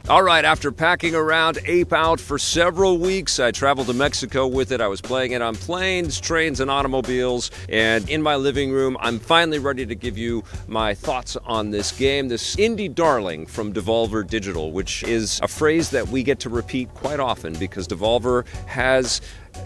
All right, after packing around Ape Out for several weeks, I traveled to Mexico with it. I was playing it on planes, trains, and automobiles. And in my living room, I'm finally ready to give you my thoughts on this game, this indie darling from Devolver Digital, which is a phrase that we get to repeat quite often because Devolver has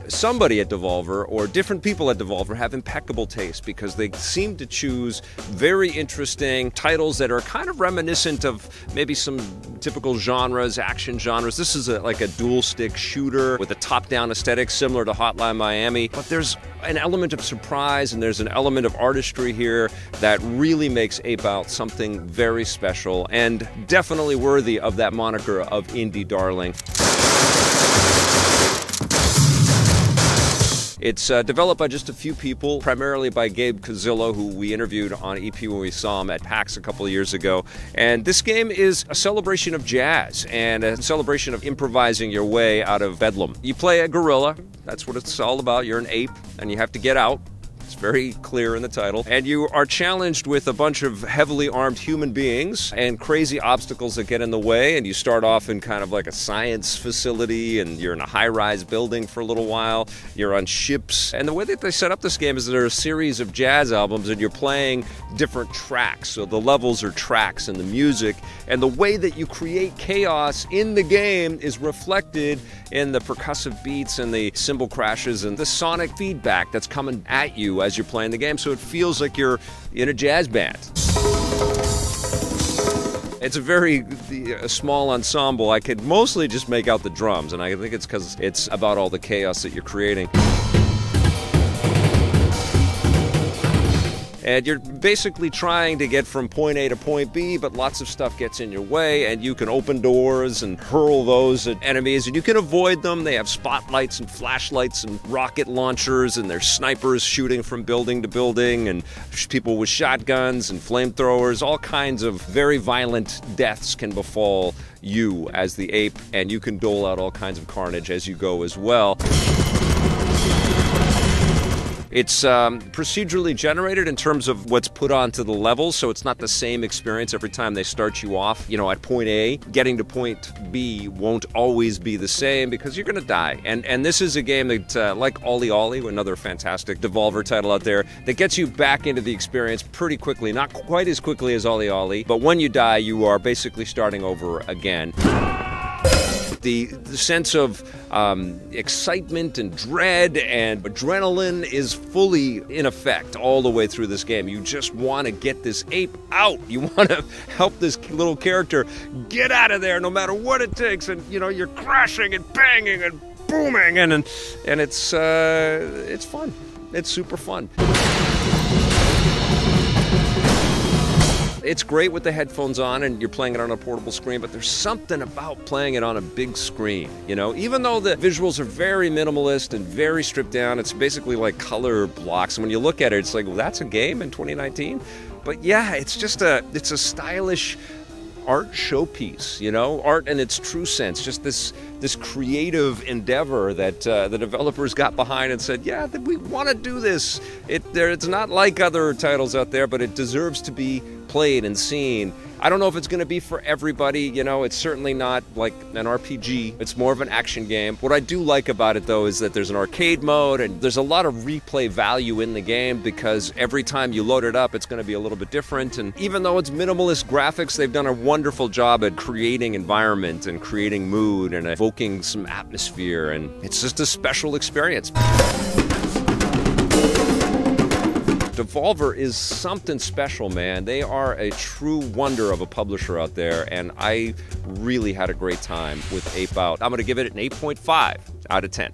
somebody at Devolver or different people at Devolver have impeccable taste because they seem to choose very interesting titles that are kind of reminiscent of maybe some typical genres, action genres. This is like a dual stick shooter with a top-down aesthetic similar to Hotline Miami, but there's an element of surprise and there's an element of artistry here that really makes Ape Out something very special and definitely worthy of that moniker of indie darling. It's developed by just a few people, primarily by Gabe Cazillo, who we interviewed on EP when we saw him at PAX a couple of years ago. And this game is a celebration of jazz and a celebration of improvising your way out of bedlam. You play a gorilla, that's what it's all about. You're an ape, and you have to get out. It's very clear in the title. And you are challenged with a bunch of heavily armed human beings and crazy obstacles that get in the way. And you start off in kind of like a science facility, and you're in a high-rise building for a little while. You're on ships. And the way that they set up this game is there are a series of jazz albums, and you're playing different tracks. So the levels are tracks in the music. And the way that you create chaos in the game is reflected in the percussive beats and the cymbal crashes and the sonic feedback that's coming at you as you're playing the game, so it feels like you're in a jazz band. It's a very small ensemble. I could mostly just make out the drums, and I think it's because it's about all the chaos that you're creating. And you're basically trying to get from point A to point B, but lots of stuff gets in your way, and you can open doors and hurl those at enemies, and you can avoid them. They have spotlights and flashlights and rocket launchers, and there's snipers shooting from building to building, and people with shotguns and flamethrowers. All kinds of very violent deaths can befall you as the ape, and you can dole out all kinds of carnage as you go as well. It's procedurally generated in terms of what's put onto the levels, so it's not the same experience every time they start you off, you know, at point A. Getting to point B won't always be the same because you're going to die. And this is a game that, like Ollie Ollie, another fantastic Devolver title out there, that gets you back into the experience pretty quickly. Not quite as quickly as Ollie Ollie, but when you die, you are basically starting over again. The sense of excitement and dread and adrenaline is fully in effect all the way through this game. You just want to get this ape out. You want to help this little character get out of there no matter what it takes. And, you know, you're crashing and banging and booming, and it's fun. It's super fun. It's great with the headphones on and you're playing it on a portable screen, but there's something about playing it on a big screen, you know? Even though the visuals are very minimalist and very stripped down, it's basically like color blocks. And when you look at it, it's like, well, that's a game in 2019? But yeah, it's just it's a stylish art showpiece, you know? Art in its true sense, just this creative endeavor that the developers got behind and said, yeah, we want to do this. It's not like other titles out there, but it deserves to be played and seen. I don't know if it's going to be for everybody, you know, it's certainly not like an RPG. It's more of an action game. What I do like about it, though, is that there's an arcade mode and there's a lot of replay value in the game because every time you load it up, it's going to be a little bit different. And even though it's minimalist graphics, they've done a wonderful job at creating environment and creating mood and evoking some atmosphere, and it's just a special experience. Devolver is something special, man. They are a true wonder of a publisher out there, and I really had a great time with Ape Out. I'm going to give it an 8.5 out of 10.